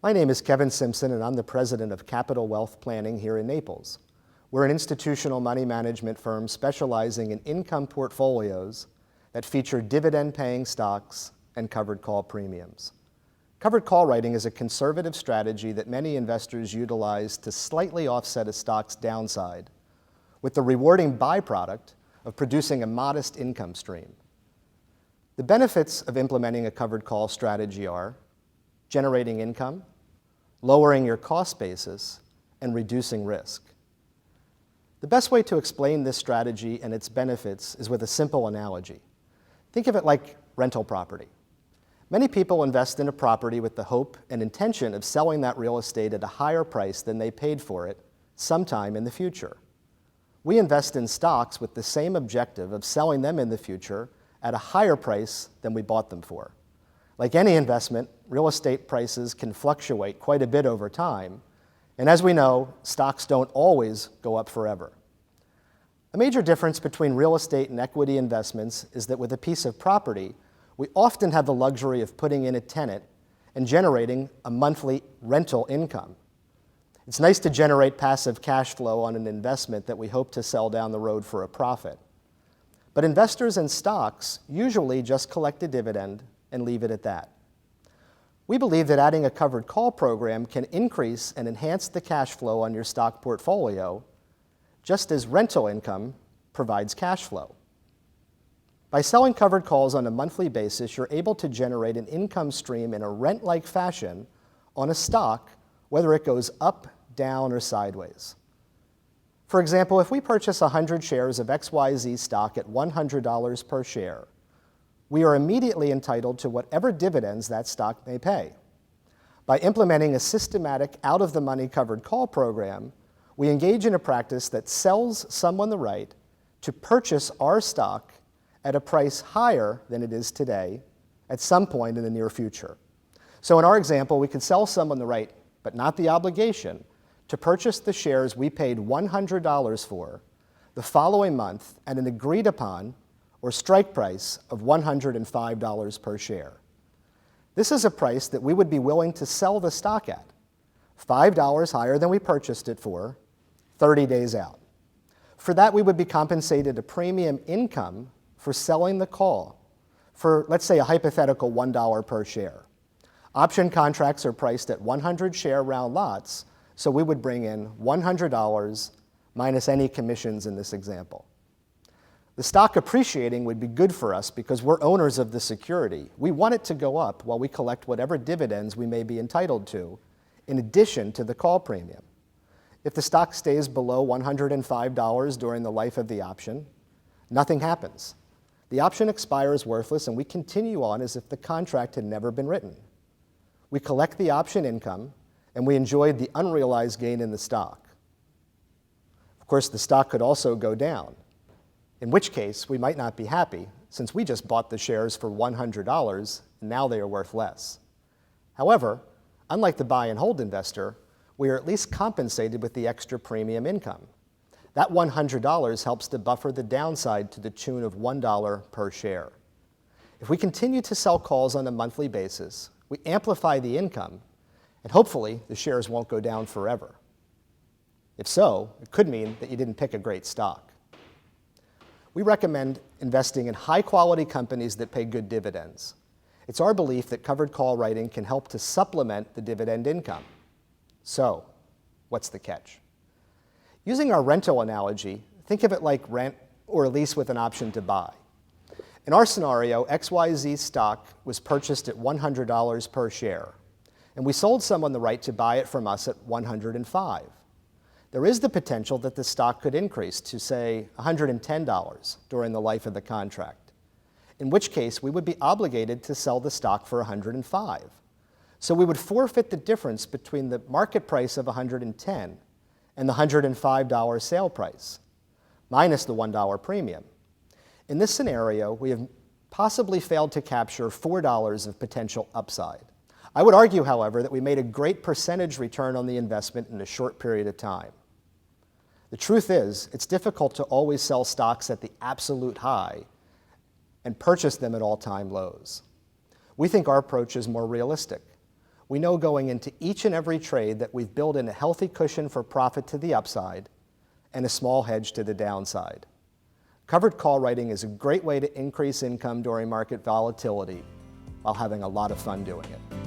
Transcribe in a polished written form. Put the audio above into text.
My name is Kevin Simpson, and I'm the president of Capital Wealth Planning here in Naples. We're an institutional money management firm specializing in income portfolios that feature dividend-paying stocks and covered call premiums. Covered call writing is a conservative strategy that many investors utilize to slightly offset a stock's downside, with the rewarding byproduct of producing a modest income stream. The benefits of implementing a covered call strategy are generating income, lowering your cost basis, and reducing risk. The best way to explain this strategy and its benefits is with a simple analogy. Think of it like rental property. Many people invest in a property with the hope and intention of selling that real estate at a higher price than they paid for it sometime in the future. We invest in stocks with the same objective of selling them in the future at a higher price than we bought them for. Like any investment, real estate prices can fluctuate quite a bit over time, and as we know, stocks don't always go up forever. A major difference between real estate and equity investments is that with a piece of property, we often have the luxury of putting in a tenant and generating a monthly rental income. It's nice to generate passive cash flow on an investment that we hope to sell down the road for a profit. But investors in stocks usually just collect a dividend and leave it at that. We believe that adding a covered call program can increase and enhance the cash flow on your stock portfolio, just as rental income provides cash flow. By selling covered calls on a monthly basis, you're able to generate an income stream in a rent-like fashion on a stock, whether it goes up, down, or sideways. For example, if we purchase 100 shares of XYZ stock at $100 per share, we are immediately entitled to whatever dividends that stock may pay. By implementing a systematic out-of-the-money covered call program, we engage in a practice that sells someone the right to purchase our stock at a price higher than it is today at some point in the near future. So in our example, we could sell someone the right, but not the obligation, to purchase the shares we paid $100 for the following month at an agreed-upon or strike price of $105 per share. This is a price that we would be willing to sell the stock at, $5 higher than we purchased it for, 30 days out. For that, we would be compensated a premium income for selling the call for, let's say, a hypothetical $1 per share. Option contracts are priced at 100 share round lots, so we would bring in $100 minus any commissions in this example. The stock appreciating would be good for us because we're owners of the security. We want it to go up while we collect whatever dividends we may be entitled to, in addition to the call premium. If the stock stays below $105 during the life of the option, nothing happens. The option expires worthless, and we continue on as if the contract had never been written. We collect the option income, and we enjoyed the unrealized gain in the stock. Of course, the stock could also go down, in which case we might not be happy, since we just bought the shares for $100 and now they are worth less. However, unlike the buy and hold investor, we are at least compensated with the extra premium income. That $100 helps to buffer the downside to the tune of $1 per share. If we continue to sell calls on a monthly basis, we amplify the income, and hopefully the shares won't go down forever. If so, it could mean that you didn't pick a great stock. We recommend investing in high-quality companies that pay good dividends. It's our belief that covered call writing can help to supplement the dividend income. So, what's the catch? Using our rental analogy, think of it like rent or a lease with an option to buy. In our scenario, XYZ stock was purchased at $100 per share, and we sold someone the right to buy it from us at $105. There is the potential that the stock could increase to, say, $110 during the life of the contract, in which case we would be obligated to sell the stock for $105. So we would forfeit the difference between the market price of $110 and the $105 sale price, minus the $1 premium. In this scenario, we have possibly failed to capture $4 of potential upside. I would argue, however, that we made a great percentage return on the investment in a short period of time. The truth is, it's difficult to always sell stocks at the absolute high and purchase them at all-time lows. We think our approach is more realistic. we know going into each and every trade that we've built in a healthy cushion for profit to the upside and a small hedge to the downside. Covered call writing is a great way to increase income during market volatility while having a lot of fun doing it.